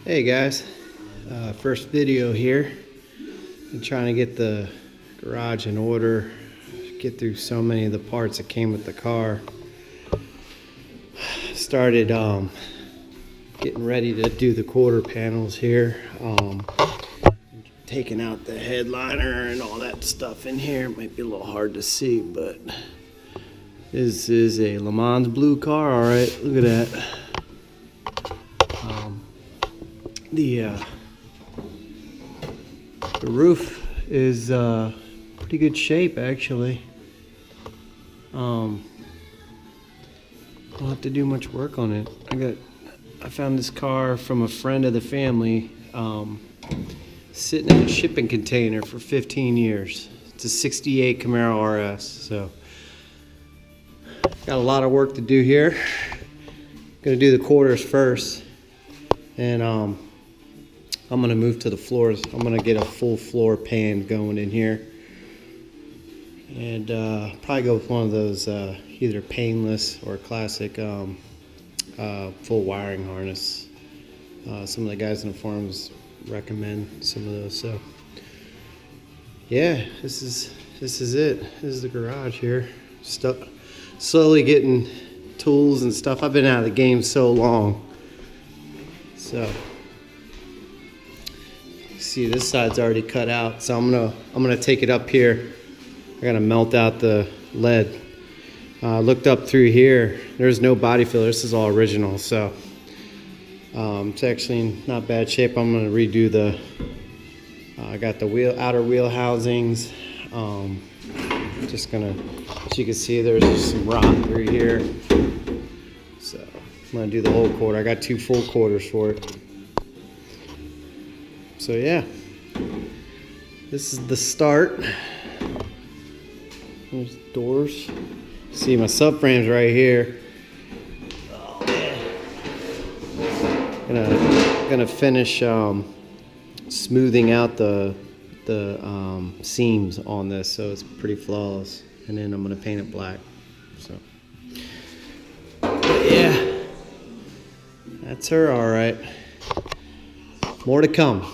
Hey guys, first video here. I'm trying to get the garage in order, get through so many of the parts that came with the car. Started getting ready to do the quarter panels here, taking out the headliner and all that stuff in here. It might be a little hard to see, but this is a Le Mans blue car. All right, look at that. The roof is pretty good shape actually. Don't have to do much work on it. I found this car from a friend of the family, sitting in a shipping container for 15 years. It's a 68 Camaro RS, so got a lot of work to do here. Gonna do the quarters first, and I'm gonna move to the floors. I'm gonna get a full floor pan going in here, and probably go with one of those either painless or classic full wiring harness. Some of the guys in the forums recommend some of those. So yeah, this is it. This is the garage here. Slowly getting tools and stuff. I've been out of the game so long, so. See, this side's already cut out, so I'm gonna take it up here. I gotta melt out the lead. Looked up through here. There's no body filler. This is all original, so it's actually in not bad shape. I'm gonna redo the. I got the outer wheel housings. Just gonna, as you can see, there's just some rot through here. So I'm gonna do the whole quarter. I got 2 full quarters for it. So yeah, this is the start. There's the doors. See, my subframe's right here. Oh man. Gonna finish smoothing out the seams on this, so it's pretty flawless. And then I'm gonna paint it black. So but yeah, that's her. All right. More to come.